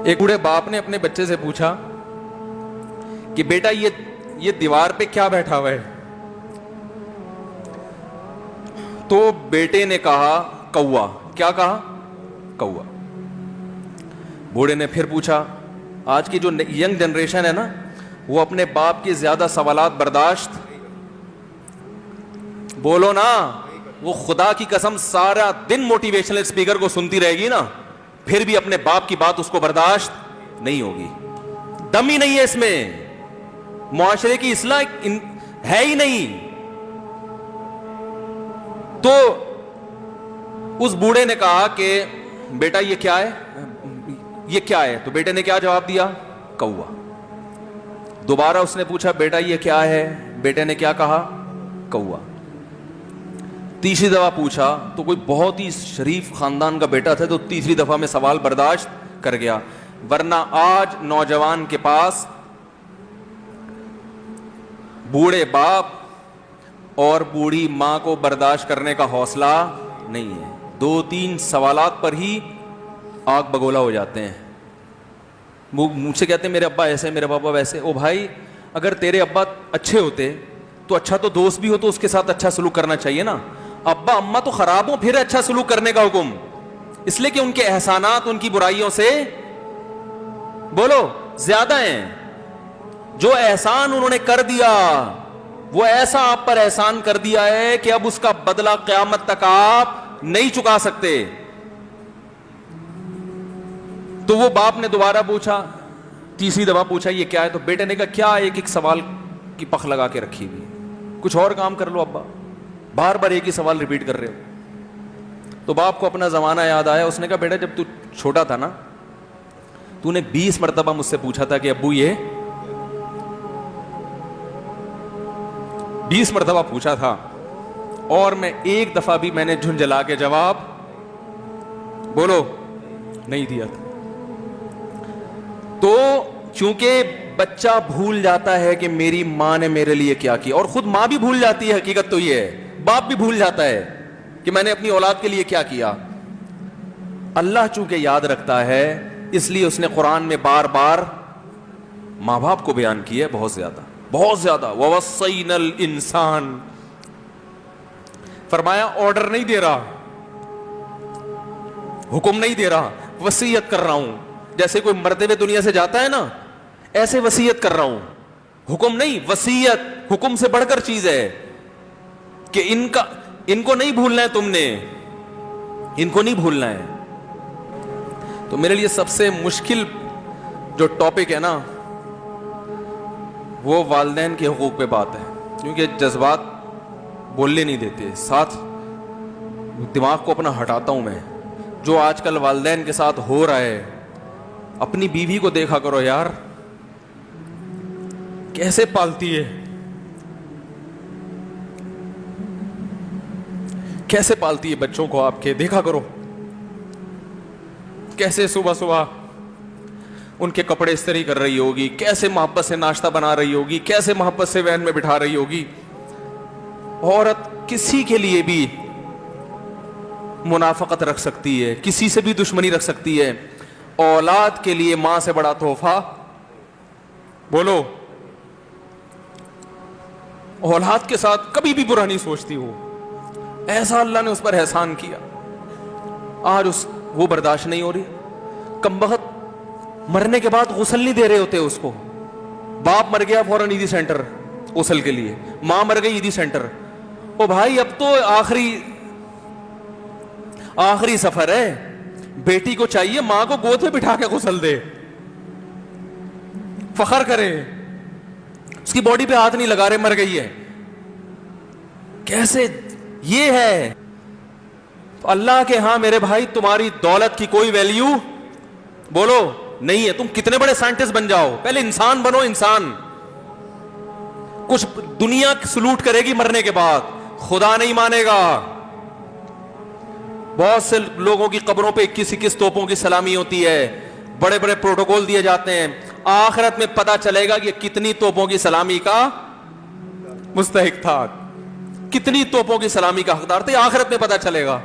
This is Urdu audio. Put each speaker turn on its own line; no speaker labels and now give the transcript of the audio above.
ایک بوڑھے باپ نے اپنے بچے سے پوچھا کہ بیٹا یہ دیوار پہ کیا بیٹھا ہوا ہے؟ تو بیٹے نے کہا کوا۔ کیا کہا؟ کوا۔ بوڑھے نے پھر پوچھا، آج کی جو ینگ جنریشن ہے نا، وہ اپنے باپ کے زیادہ سوالات برداشت، بولو نا، وہ خدا کی قسم سارا دن موٹیویشنل اسپیکر کو سنتی رہے گی نا، پھر بھی اپنے باپ کی بات اس کو برداشت نہیں ہوگی۔ دم ہی نہیں ہے اس میں، معاشرے کی اصلاح ہے ہی نہیں۔ تو اس بوڑھے نے کہا کہ بیٹا یہ کیا ہے؟ یہ کیا ہے؟ تو بیٹے نے کیا جواب دیا؟ کوا۔ دوبارہ اس نے پوچھا بیٹا یہ کیا ہے؟ بیٹے نے کیا کہا؟ کوا۔ تیسری دفعہ پوچھا تو کوئی بہت ہی شریف خاندان کا بیٹا تھا، تو تیسری دفعہ میں سوال برداشت کر گیا، ورنہ آج نوجوان کے پاس بوڑھے باپ اور بوڑھی ماں کو برداشت کرنے کا حوصلہ نہیں ہے۔ 2-3 سوالات پر ہی آگ بگولا ہو جاتے ہیں۔ وہ مجھ سے کہتے ہیں میرے ابا ایسے، میرے پاپا ویسے۔ او بھائی، اگر تیرے ابا اچھے ہوتے تو اچھا تو دوست بھی ہو تو اس کے ساتھ اچھا سلوک کرنا چاہیے نا۔ ابا اما تو خراب ہو پھر اچھا سلوک کرنے کا حکم، اس لیے کہ ان کے احسانات ان کی برائیوں سے بولو زیادہ ہیں۔ جو احسان انہوں نے کر دیا وہ ایسا آپ پر احسان کر دیا ہے کہ اب اس کا بدلہ قیامت تک آپ نہیں چکا سکتے۔ تو وہ باپ نے دوبارہ پوچھا، تیسری دفعہ پوچھا یہ کیا ہے؟ تو بیٹے نے کہا کیا ایک سوال کی پخ لگا کے رکھی ہوئی، کچھ اور کام کر لو ابا، بار بار ایک ہی سوال ریپیٹ کر رہے ہو۔ تو باپ کو اپنا زمانہ یاد آیا، اس نے کہا بیٹا جب تو چھوٹا تھا نا، تو نے 20 مرتبہ مجھ سے پوچھا تھا کہ ابو یہ 20 مرتبہ پوچھا تھا، اور میں ایک دفعہ بھی میں نے جھنجھلا کے جواب بولو نہیں دیا تھا۔ تو چونکہ بچہ بھول جاتا ہے کہ میری ماں نے میرے لیے کیا کیا، اور خود ماں بھی بھول جاتی ہے، حقیقت تو یہ ہے، باپ بھی بھول جاتا ہے کہ میں نے اپنی اولاد کے لیے کیا کیا۔ اللہ چونکہ یاد رکھتا ہے، اس لیے اس نے قرآن میں بار بار ماں باپ کو بیان کیا ہے، بہت زیادہ بہت زیادہ۔ وَوَصَّيْنَا الْإِنسَانَ، فرمایا آرڈر نہیں دے رہا، حکم نہیں دے رہا، وصیت کر رہا ہوں۔ جیسے کوئی مرتے ہوئے دنیا سے جاتا ہے نا، ایسے وصیت کر رہا ہوں، حکم نہیں، وصیت حکم سے بڑھ کر چیز ہے کہ ان کو نہیں بھولنا ہے، تم نے ان کو نہیں بھولنا ہے۔ تو میرے لیے سب سے مشکل جو ٹاپک ہے نا، وہ والدین کے حقوق پہ بات ہے، کیونکہ جذبات بولنے نہیں دیتے، ساتھ دماغ کو اپنا ہٹاتا ہوں میں۔ جو آج کل والدین کے ساتھ ہو رہا ہے، اپنی بیوی کو دیکھا کرو یار، کیسے پالتی ہے، کیسے پالتی ہے بچوں کو، آپ کے دیکھا کرو، کیسے صبح صبح ان کے کپڑے استری کر رہی ہوگی، کیسے محبت سے ناشتہ بنا رہی ہوگی، کیسے محبت سے وین میں بٹھا رہی ہوگی۔ عورت کسی کے لیے بھی منافقت رکھ سکتی ہے، کسی سے بھی دشمنی رکھ سکتی ہے، اولاد کے لیے ماں سے بڑا تحفہ بولو، اولاد کے ساتھ کبھی بھی برا نہیں سوچتی ہو، ایسا اللہ نے اس پر احسان کیا، آج وہ برداشت نہیں ہو رہی۔ کمبخت مرنے کے بعد غسل نہیں دے رہے ہوتے اس کو، باپ مر گیا فوراً عیدی سینٹر غسل کے لیے، ماں مر گئی عیدی سینٹر۔ او بھائی اب تو آخری سفر ہے، بیٹی کو چاہیے ماں کو گود میں بٹھا کے غسل دے، فخر کرے، اس کی باڈی پہ ہاتھ نہیں لگا رہے، مر گئی ہے۔ کیسے یہ ہے؟ اللہ کے ہاں میرے بھائی تمہاری دولت کی کوئی ویلیو بولو نہیں ہے، تم کتنے بڑے سائنٹسٹ بن جاؤ، پہلے انسان بنو، انسان۔ کچھ دنیا سلوٹ کرے گی مرنے کے بعد، خدا نہیں مانے گا۔ بہت سے لوگوں کی قبروں پہ 21 توپوں کی سلامی ہوتی ہے، بڑے بڑے پروٹوکول دیے جاتے ہیں، آخرت میں پتا چلے گا کہ کتنی توپوں کی سلامی کا مستحق تھا، کتنی توپوں کی سلامی کا حقدار تھے، آخرت میں پتا چلے گا۔